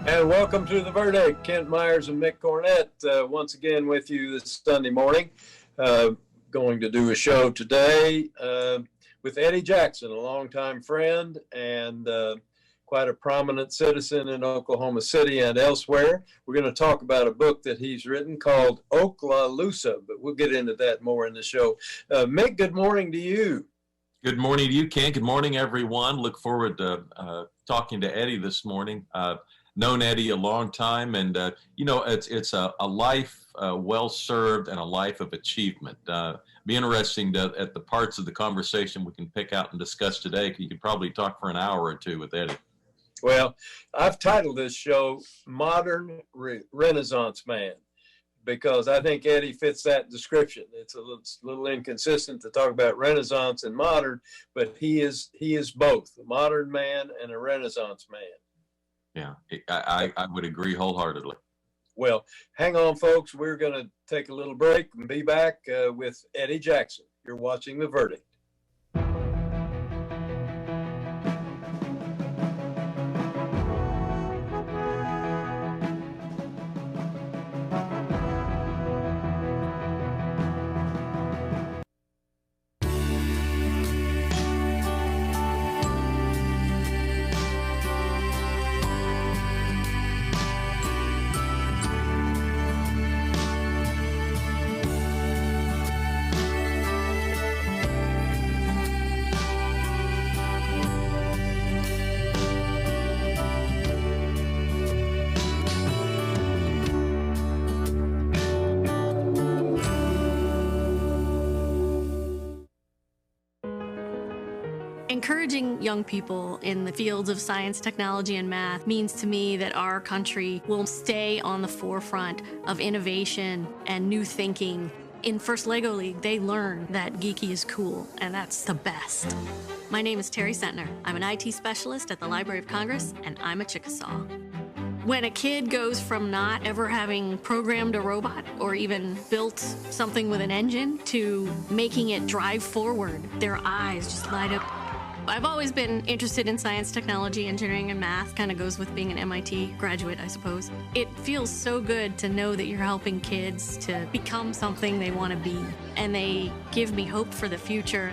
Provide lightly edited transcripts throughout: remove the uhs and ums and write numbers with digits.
And welcome to The Verdict. Kent Meyers and Mick Cornett once again with you this Sunday morning. Going to do a show today with Eddie Jackson, a longtime friend and quite a prominent citizen in Oklahoma City and elsewhere. We're going to talk about a book that he's written called Oklaloosa, but we'll get into that more in the show. Mick, good morning to you. Good morning to you, Kent. Good morning, everyone. Look forward to talking to Eddie this morning. Known Eddie a long time, and it's a life well served and a life of achievement. Be interesting at the parts of the conversation we can pick out and discuss today. You could probably talk for an hour or two with Eddie. Well, I've titled this show Modern Renaissance Man because I think Eddie fits that description. It's a little inconsistent to talk about Renaissance and modern, but he is both a modern man and a Renaissance man. Yeah, I would agree wholeheartedly. Well, hang on, folks. We're going to take a little break and be back with Eddie Jackson. You're watching The Verdict. Encouraging young people in the fields of science, technology, and math means to me that our country will stay on the forefront of innovation and new thinking. In First Lego League, they learn that geeky is cool, and that's the best. My name is Terry Sentner. I'm an IT specialist at the Library of Congress, and I'm a Chickasaw. When a kid goes from not ever having programmed a robot or even built something with an engine to making it drive forward, their eyes just light up. I've always been interested in science, technology, engineering, and math. Kind of goes with being an MIT graduate, I suppose. It feels so good to know that you're helping kids to become something they want to be, and they give me hope for the future.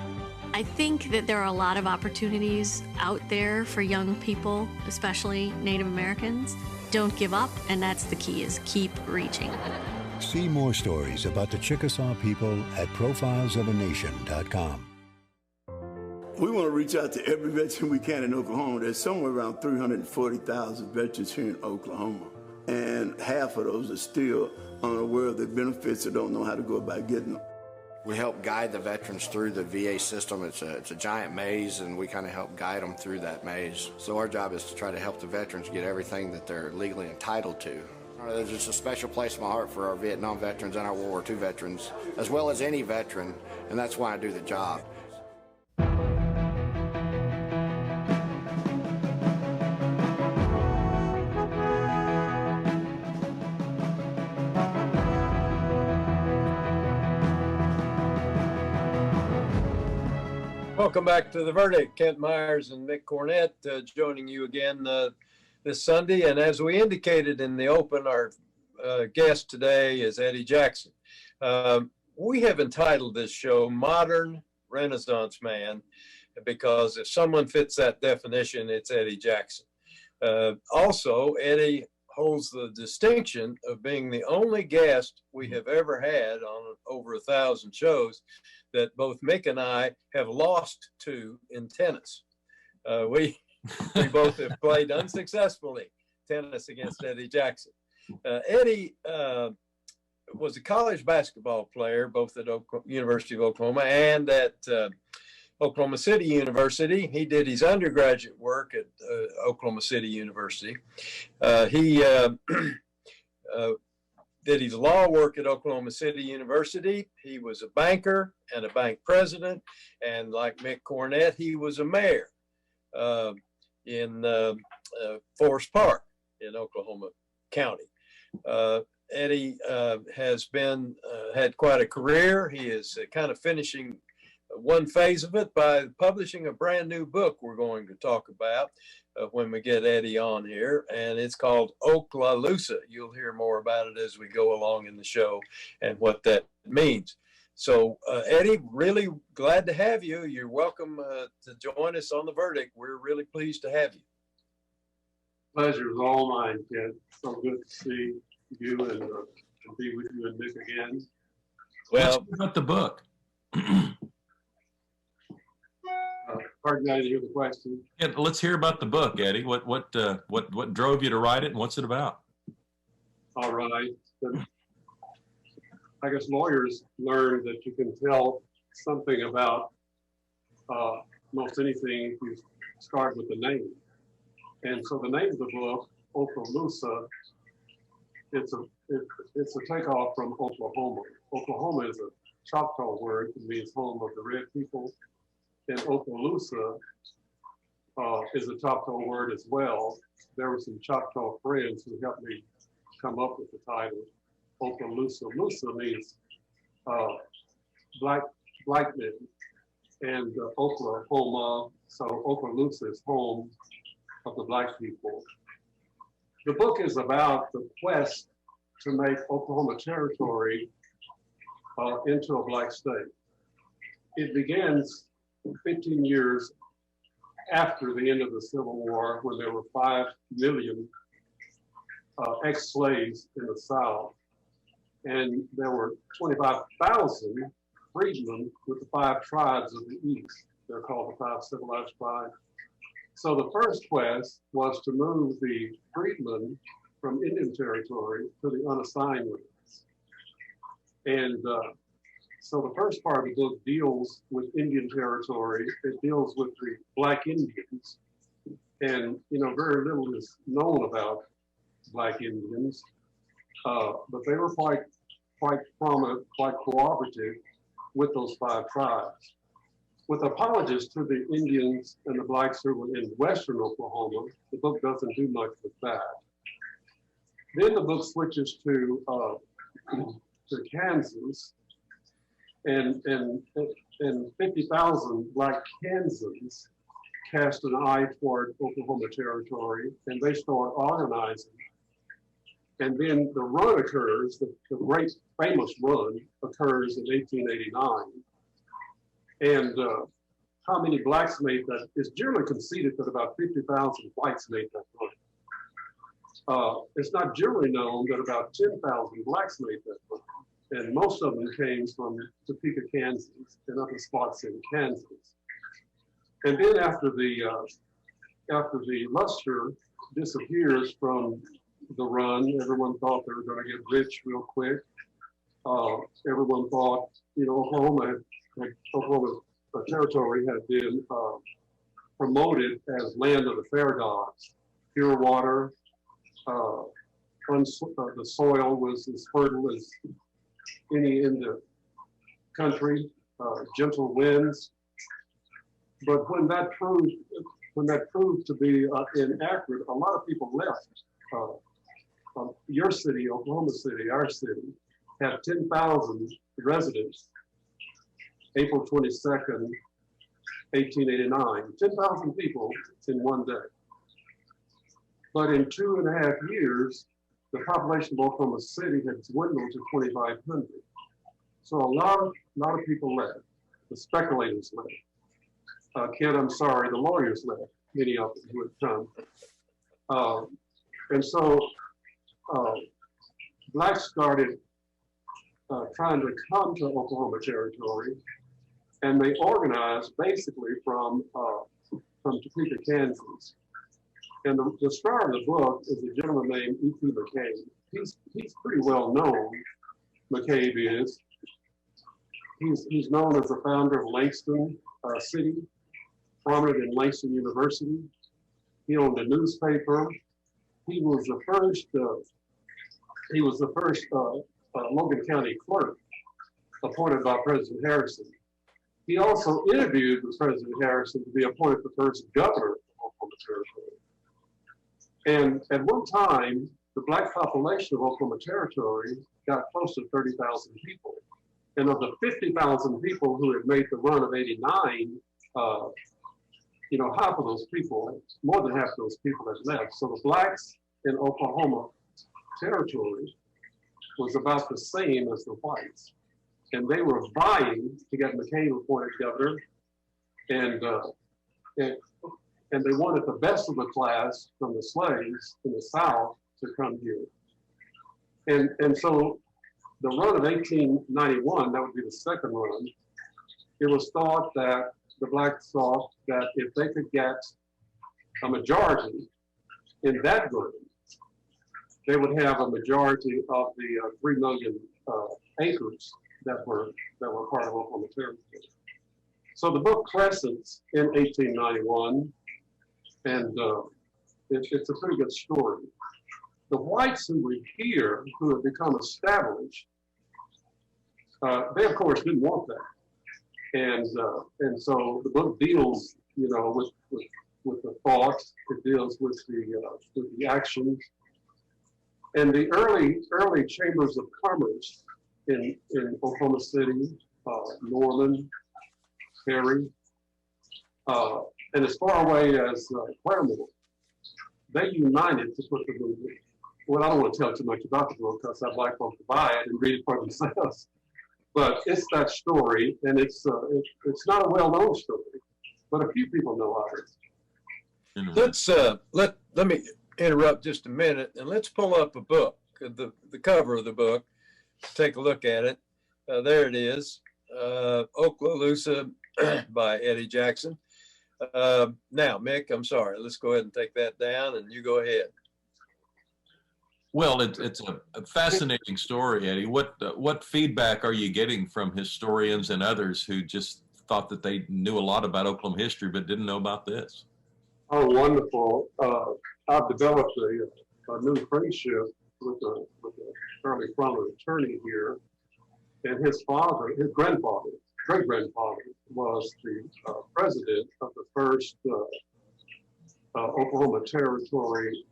I think that there are a lot of opportunities out there for young people, especially Native Americans. Don't give up, and that's the key, is keep reaching. See more stories about the Chickasaw people at profilesofanation.com. We want to reach out to every veteran we can in Oklahoma. There's somewhere around 340,000 veterans here in Oklahoma, and half of those are still unaware of the benefits or don't know how to go about getting them. We help guide the veterans through the VA system. It's a giant maze, and we kind of help guide them through that maze. So our job is to try to help the veterans get everything that they're legally entitled to. There's just a special place in my heart for our Vietnam veterans and our World War II veterans, as well as any veteran, and that's why I do the job. Welcome back to The Verdict. Kent Meyers and Mick Cornett joining you again this Sunday. And as we indicated in the open, our guest today is Eddie Jackson. We have entitled this show Modern Renaissance Man because if someone fits that definition, it's Eddie Jackson. Also, Eddie holds the distinction of being the only guest we have ever had on over 1,000 shows that both Mick and I have lost to in tennis. We both have played unsuccessfully tennis against Eddie Jackson. Eddie was a college basketball player, both at University of Oklahoma and at Oklahoma City University. He did his undergraduate work at Oklahoma City University. He did his law work at Oklahoma City University. He was a banker and a bank president. And like Mick Cornett, he was a mayor in Forest Park in Oklahoma County. Eddie has had quite a career. He is kind of finishing one phase of it by publishing a brand new book we're going to talk about when we get Eddie on here, and it's called Oklaloosa. You'll hear more about it as we go along in the show and what that means. So, Eddie, really glad to have you. You're welcome to join us on The Verdict. We're really pleased to have you. Pleasure is all mine, Ted. So good to see you and be with you and Mick again. Well, about the book. Pardon, I didn't hear the question. Yeah, let's hear about the book, Eddie. What drove you to write it, and what's it about? All right. I guess lawyers learn that you can tell something about most anything if you start with the name. And so the name of the book, Oklaloosa, it's a takeoff from Oklahoma. Oklahoma is a Choctaw word. It means home of the red people. And Oklaloosa is a Choctaw word as well. There were some Choctaw friends who helped me come up with the title. Oklaloosa. Loosa means black men, and Oklahoma. So Oklaloosa is home of the black people. The book is about the quest to make Oklahoma Territory into a black state. It begins 15 years after the end of the Civil War, when there were 5 million ex-slaves in the South, and there were 25,000 freedmen with the 5 tribes of the East. They're called the 5 civilized tribes. So the first quest was to move the freedmen from Indian Territory to the unassigned lands. And so the first part of the book deals with Indian Territory. It deals with the Black Indians. And, very little is known about Black Indians, but they were quite prominent, quite cooperative with those 5 tribes. With apologies to the Indians and the Blacks who were in Western Oklahoma, the book doesn't do much with that. Then the book switches to Kansas, and 50,000 Black Kansans cast an eye toward Oklahoma Territory, and they start organizing. And then the run occurs, the great famous run occurs in 1889. And how many blacks made that? It's generally conceded that about 50,000 whites made that run. It's not generally known that about 10,000 blacks made that run. And most of them came from Topeka, Kansas, and other spots in Kansas. And then after the luster disappears from the run, everyone thought they were going to get rich real quick. Everyone thought, Oklahoma Territory had been promoted as land of the fair gods. Pure water, the soil was as fertile as any in the country, gentle winds. But when that proved to be inaccurate, a lot of people left. Your city, Oklahoma City, our city, had 10,000 residents. April 22nd, 1889, 10,000 people in one day. But in 2.5 years, the population of Oklahoma City had dwindled to 2,500. So a lot of people left. The speculators left. Ken, I'm sorry, the lawyers left, many of them who had come. And so blacks started trying to come to Oklahoma Territory, and they organized basically from Topeka, Kansas. And the star of the book is a gentleman named E.P. McCabe. He's pretty well known, McCabe is. He's known as the founder of Langston City, prominent in Langston University. He owned a newspaper. He was the first Logan County clerk appointed by President Harrison. He also interviewed with President Harrison to be appointed the first governor of Oklahoma Territory. And at one time, the black population of Oklahoma Territory got close to 30,000 people. And of the 50,000 people who had made the run of '89, half of those people, more than half of those people had left. So the blacks in Oklahoma Territory was about the same as the whites. And they were vying to get McCain appointed governor. And they wanted the best of the class from the slaves in the South to come here. And so the run of 1891, that would be the second run, it was thought that the blacks thought that if they could get a majority in that run, they would have a majority of the 3 million acres that were part of Oklahoma Territory. So the book Crescents in 1891, and it's a pretty good story. The whites who were here, who had become established, they of course didn't want that, and so the book deals, with the thoughts. It deals with the actions, and the early chambers of commerce in Oklahoma City, Norman, Perry, and as far away as Claremont, they united to put the movement. Well, I don't want to tell too much about the book because I'd like folks to buy it and read it for themselves. But it's that story, and it's not a well-known story, but a few people know of it. Let me interrupt just a minute, and let's pull up a book, the cover of the book. Take a look at it. There it is, Oklaloosa by Eddie Jackson. Now, Mick, I'm sorry. Let's go ahead and take that down, and you go ahead. Well, it's a fascinating story, Eddie. What feedback are you getting from historians and others who just thought that they knew a lot about Oklahoma history but didn't know about this? Oh, wonderful. I've developed a new friendship with a fairly prominent attorney here, and his grandfather, great-grandfather, was the president of the first Oklahoma Territory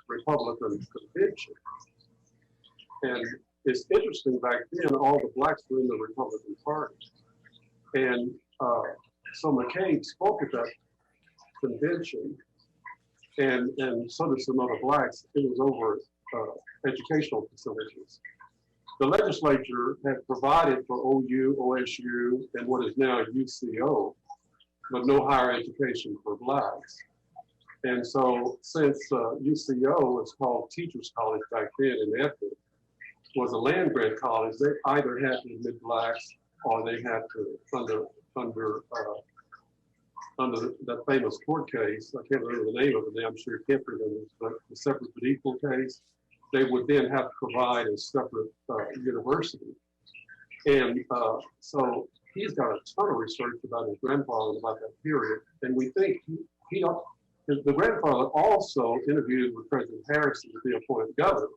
Republican Convention. And it's interesting, back then, all the blacks were in the Republican Party. And so McCain spoke at that convention, and so did some other blacks. It was over educational facilities. The legislature had provided for OU, OSU, and what is now UCO, but no higher education for blacks. And so since UCO was called Teachers College back then in Edmond, was a land grant college, they either had to admit blacks or they had to, under that famous court case, I can't remember the name of it now, I'm sure you can't remember this, but the separate but equal case, they would then have to provide a separate university. And so he's got a ton of research about his grandfather and about that period. And we think the grandfather also interviewed with President Harrison to be appointed governor.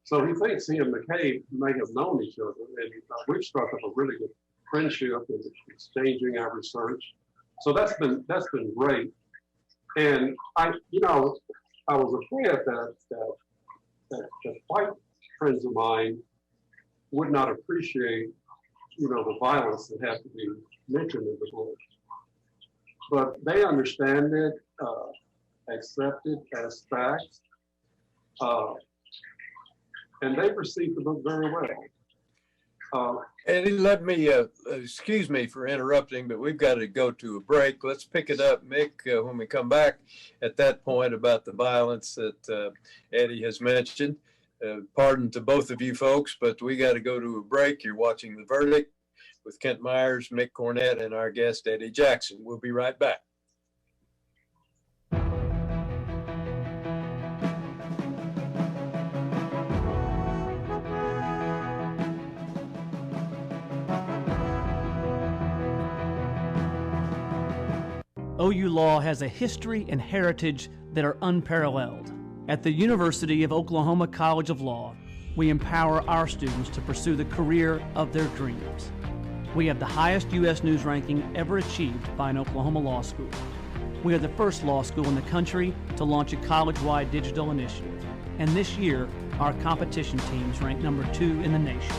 So he thinks he and McCain may have known each other, and we've struck up a really good friendship and exchanging our research. So that's been great. And I was afraid that white friends of mine would not appreciate, the violence that had to be mentioned in the book. But they understand it, accept it as facts, and they received the book very well. Eddie, let me, excuse me for interrupting, but we've got to go to a break. Let's pick it up, Mick, when we come back at that point about the violence that Eddie has mentioned. Pardon to both of you folks, but we got to go to a break. You're watching The Verdict with Kent Meyers, Mick Cornett, and our guest, Eddie Jackson. We'll be right back. OU Law has a history and heritage that are unparalleled. At the University of Oklahoma College of Law, we empower our students to pursue the career of their dreams. We have the highest U.S. News ranking ever achieved by an Oklahoma law school. We are the first law school in the country to launch a college-wide digital initiative. And this year, our competition teams rank #2 in the nation.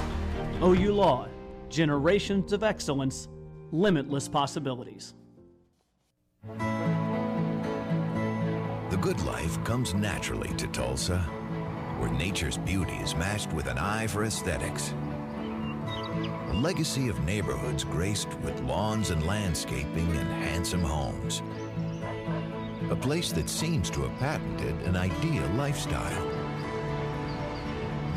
OU Law, Generations of excellence, limitless possibilities. The good life comes naturally to Tulsa, where nature's beauty is matched with an eye for aesthetics. A legacy of neighborhoods graced with lawns and landscaping and handsome homes. A place that seems to have patented an ideal lifestyle.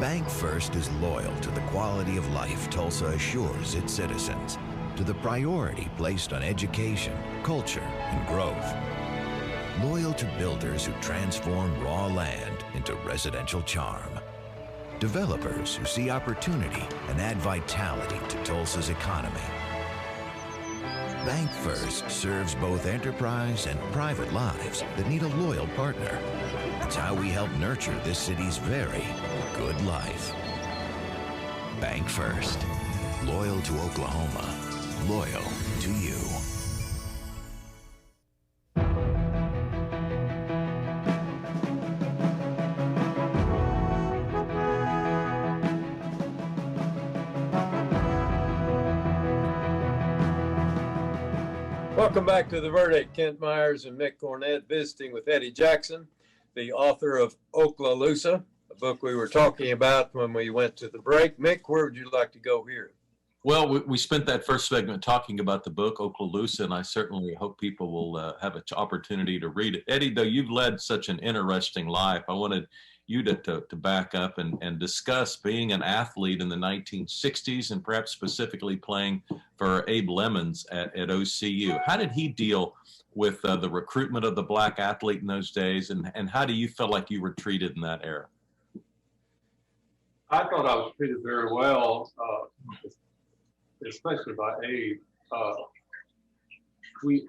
Bank First is loyal to the quality of life Tulsa assures its citizens, to the priority placed on education, culture, and growth. Loyal to builders who transform raw land into residential charm. Developers who see opportunity and add vitality to Tulsa's economy. Bank First serves both enterprise and private lives that need a loyal partner. It's how we help nurture this city's very good life. Bank First. Loyal to Oklahoma. Loyal to you. Welcome back to The Verdict. Kent Meyers and Mick Cornett visiting with Eddie Jackson, the author of Oklaloosa, a book we were talking about when we went to the break. Mick, where would you like to go here? Well, we spent that first segment talking about the book, Oklaloosa, and I certainly hope people will have an opportunity to read it. Eddie, though you've led such an interesting life, I wanted you to back up and discuss being an athlete in the 1960s and perhaps specifically playing for Abe Lemons at OCU. How did he deal with the recruitment of the black athlete in those days, and how do you feel like you were treated in that era? I thought I was treated very well, especially by Abe. We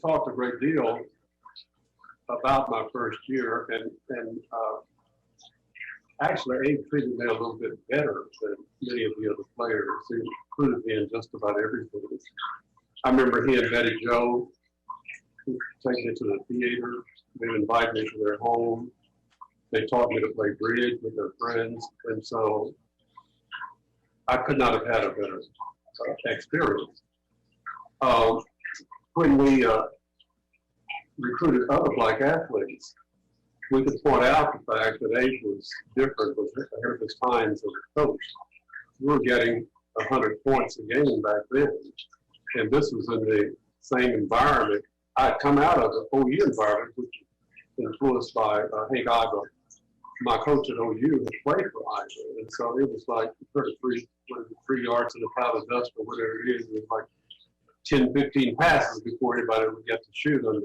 talked a great deal about my first year, and actually Abe treated me a little bit better than many of the other players. He included me in just about everything. I remember he and Betty Joe would take me to the theater. They would invite me to their home. They taught me to play bridge with their friends, and so I could not have had a better experience. When we recruited other black athletes, we could point out the fact that Abe was different with his times as a coach. We were getting 100 points a game back then, and this was in the same environment. I'd come out of the OU environment, which was influenced by Hank Iba. My coach at OU had played for Iba, and so it was like 3 yards in a cloud of dust or whatever it is. It was like 10, 15 passes before anybody would get to shoot under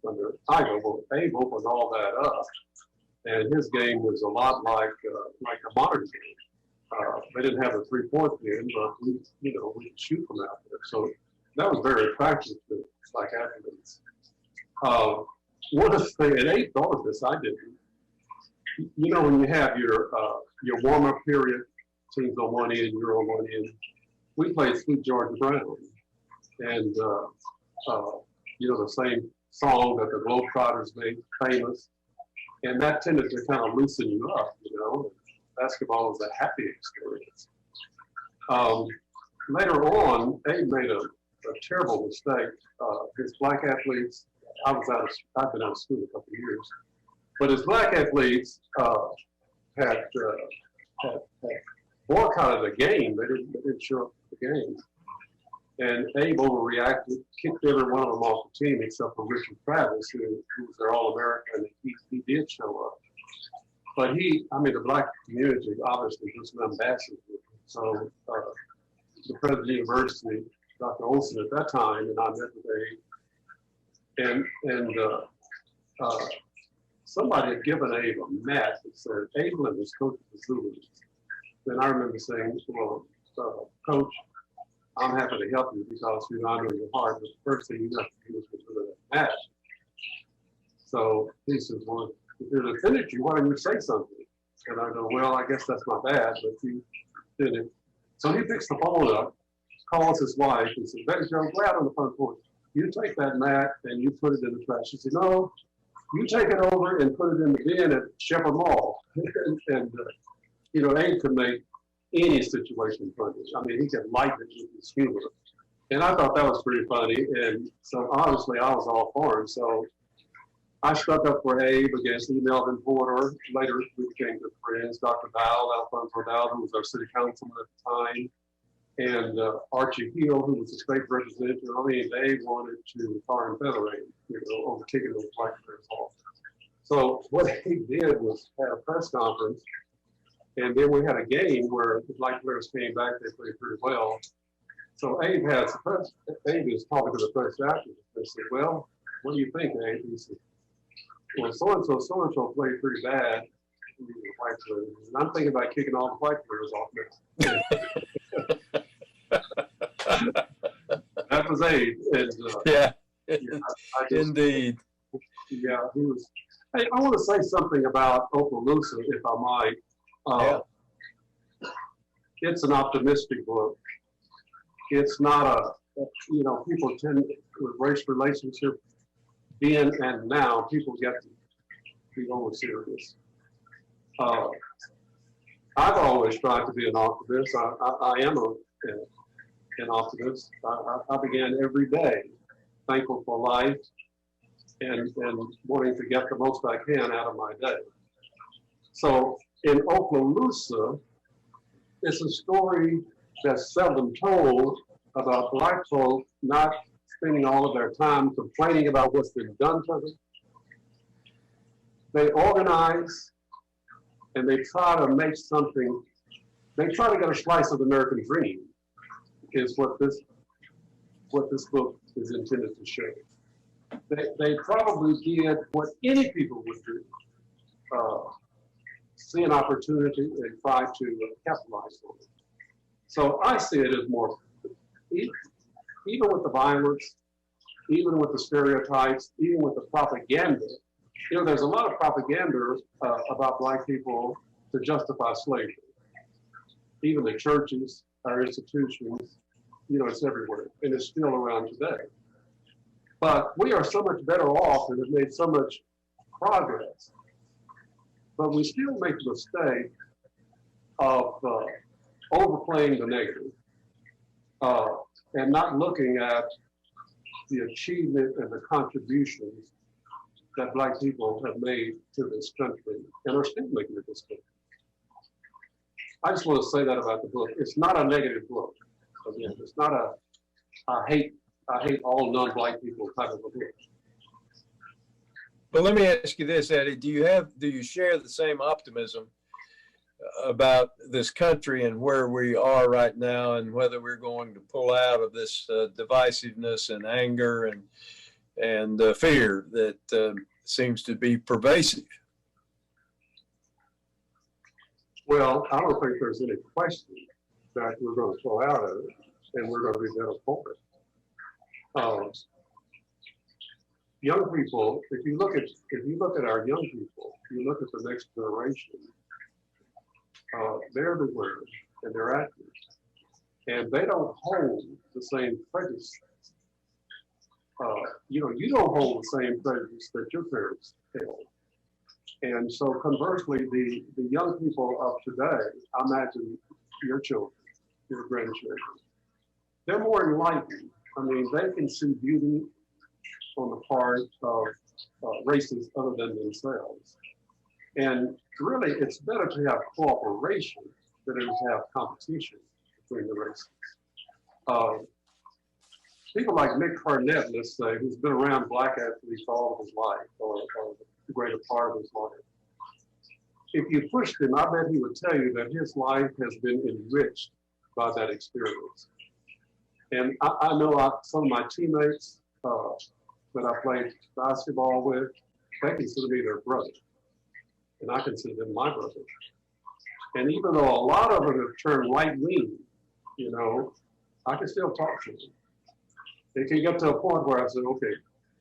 Iba. Well, Abe opened all that up, and his game was a lot like a modern game. They didn't have a three-point game, but we could shoot from out there. So that was very attractive to black athletes. One of the things, and Abe thought of this, I didn't. You know, when you have your warm-up period, teams on one end, you're on one end. We played Sweet Georgia Brown, and the same song that the Globetrotters made famous, and that tended to kind of loosen you up. Basketball was a happy experience. Later on, Abe made a terrible mistake. His black athletes, I've been out of school a couple of years, but his black athletes had boycotted the game. They didn't show up for the game. And Abe overreacted, kicked every one of them off the team except for Richard Travis, who was their All-American, and he did show up. But the black community obviously was an ambassador. So the president of the university, Dr. Olson at that time, and I met with Abe, and somebody had given Abe a mat that said, Abe Lemons, coach of the Zulus. And I remember saying, well, Coach, I'm happy to help you because I know your heart, but the first thing you have to do is get rid of that match. So he says, well, if it offended you, why didn't you say something? And I go, well, I guess that's my bad, but you didn't. So he picks the phone up, calls his wife, and says, Betty Joe, go out on the front porch. You take that mat and you put it in the trash. She said, no, you take it over and put it in the bin at Shepherd Mall. and Abe could make any situation funny. I mean, he could lighten it with his humor. And I thought that was pretty funny. And so obviously I was all for him. So I stuck up for Abe against E. Melvin Porter. Later we became good friends. Dr. Dowell, Alfonso Dowell, who was our city councilman at the time. And Archie Hill, who was the state representative. I mean, they wanted to tar and feather him, over kicking those black players off. So what he did was have a press conference. And then we had a game where the black players came back, they played pretty well. So Abe is talking to the press after. They said, well, what do you think, Abe? He said, well, so-and-so played pretty bad. White players. And I'm thinking about kicking all the white players off now. That was Abe. And, yeah, I just, indeed. Yeah, he was. Hey, I want to say something about Oklaloosa, if I might. It's an optimistic book. It's not people tend with race relationship then and now, people get to be over serious. I've always tried to be an optimist. I am an optimist. I begin every day thankful for life and wanting to get the most I can out of my day. So in Oklaloosa, it's a story that's seldom told about black folk not spending all of their time complaining about what's been done to them. They organize and they try to make something, they try to get a slice of the American dream, is what this book is intended to show. They probably did what any people would do, see an opportunity and try to capitalize on it. So I see it as more, even with the violence, even with the stereotypes, even with the propaganda. There's a lot of propaganda about black people to justify slavery. Even the churches, our institutions, it's everywhere, and it's still around today. But we are so much better off and have made so much progress. But we still make the mistake of overplaying the negative and not looking at the achievement and the contributions that black people have made to this country and are still making to this country. I just want to say that about the book. It's not a negative book. Again, it's not I hate all non-black people type of a book. But let me ask you this, Eddie, do you share the same optimism about this country and where we are right now and whether we're going to pull out of this divisiveness and anger and fear that seems to be pervasive? Well, I don't think there's any question that we're going to pull out of it and we're going to be better for it. Young people, if you look at our young people, you look at the next generation, they're the winners and they're active, and they don't hold the same prejudice. You don't hold the same prejudice that your parents held. And so conversely, the young people of today, I imagine your children, your grandchildren, they're more enlightened. I mean, they can see beauty on the part of races other than themselves. And really, it's better to have cooperation than to have competition between the races. People like Mick, let's say, who's been around black athletes all of his life, or the greater part of his life. If you pushed him, I bet he would tell you that his life has been enriched by that experience. And I know some of my teammates that I played basketball with, they consider me their brother. And I consider them my brother. And even though a lot of them have turned right-wing, I can still talk to them. It can get to a point where I say, okay,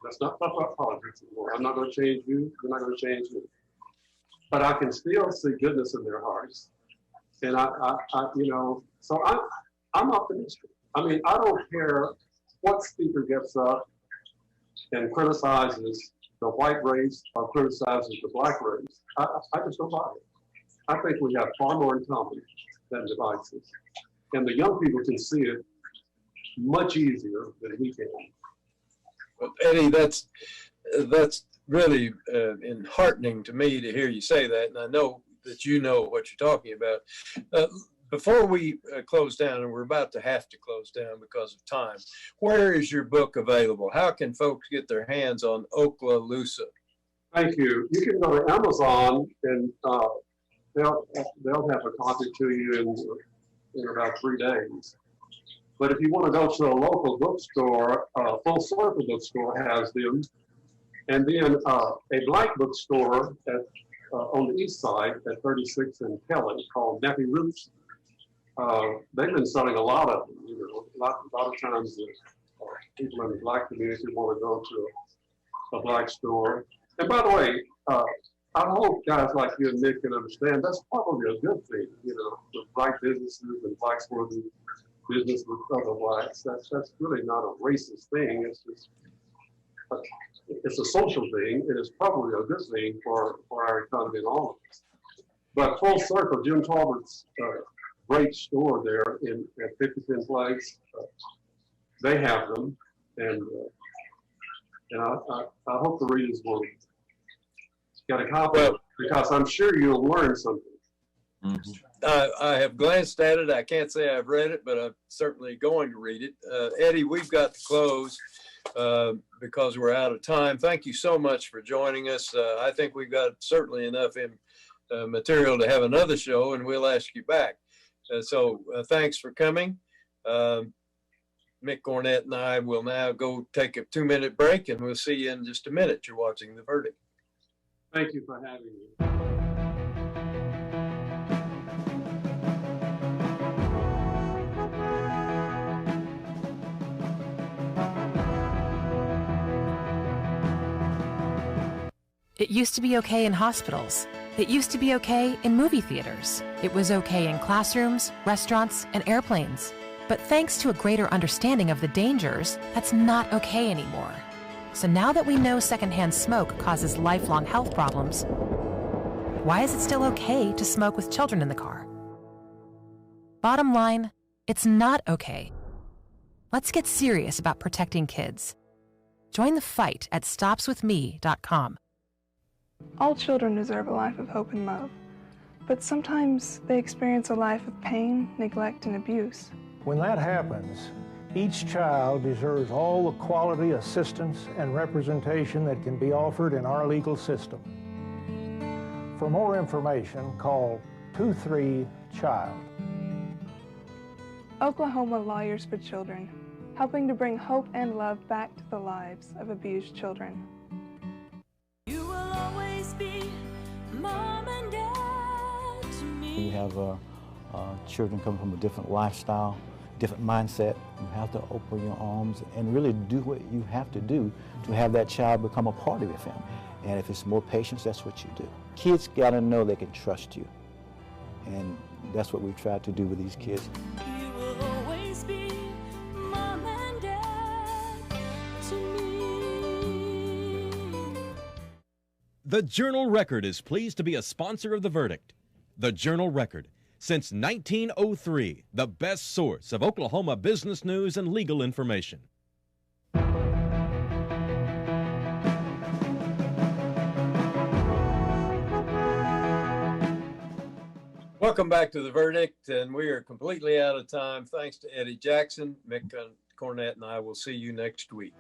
let's not talk about politics anymore. I'm not going to change you. You're not going to change me. But I can still see goodness in their hearts. And so I'm optimistic. I mean, I don't care what speaker gets up and criticizes the white race or criticizes the black race. I just don't buy it. I think we have far more in common than devices. And the young people can see it much easier than we can. Well, Eddie, that's really enheartening to me to hear you say that, and I know that you know what you're talking about. Before we close down, and we're about to have to close down because of time, where is your book available? How can folks get their hands on Oklaloosa? Thank you. You can go to Amazon, and they'll have a copy to you in about 3 days. But if you want to go to a local bookstore, Full Circle bookstore has them. And then a black bookstore on the east side at 36 and Kelly called Nappy Roots. They've been selling a lot of them. You know, a lot of times people in the black community want to go to a black store. And by the way, I hope guys like you and Mick can understand that's probably a good thing. You know, with black businesses and blacks working business with other blacks. That's really not a racist thing. It's just it's a social thing. It is probably a good thing for our economy and all of us. But Full Circle, Jim Talbert's great store there at 55th Place, they have them, and I hope the readers will get a copy of it, because I'm sure you'll learn something. Mm-hmm. I have glanced at it. I can't say I've read it, but I'm certainly going to read it. Eddie, we've got to close because we're out of time. Thank you so much for joining us. I think we've got certainly enough material to have another show, and we'll ask you back. So thanks for coming. Mick, Cornett, and I will now go take a 2-minute break, and we'll see you in just a minute. You're watching The Verdict. Thank you for having me. It used to be okay in hospitals. It used to be okay in movie theaters. It was okay in classrooms, restaurants, and airplanes. But thanks to a greater understanding of the dangers, that's not okay anymore. So now that we know secondhand smoke causes lifelong health problems, why is it still okay to smoke with children in the car? Bottom line, it's not okay. Let's get serious about protecting kids. Join the fight at stopswithme.com. All children deserve a life of hope and love, but sometimes they experience a life of pain, neglect, and abuse. When that happens, each child deserves all the quality assistance and representation that can be offered in our legal system. For more information, call 23-CHILD. Oklahoma Lawyers for Children, helping to bring hope and love back to the lives of abused children. You will always be mom and dad to me. You have children coming from a different lifestyle, different mindset. You have to open your arms and really do what you have to do to have that child become a part of your family. And if it's more patience, that's what you do. Kids got to know they can trust you. And that's what we've tried to do with these kids. You will always be mom and dad to me. The Journal-Record is pleased to be a sponsor of The Verdict. The Journal-Record, since 1903, the best source of Oklahoma business news and legal information. Welcome back to The Verdict, and we are completely out of time. Thanks to Eddie Jackson, Mick, Cornett, and I will see you next week.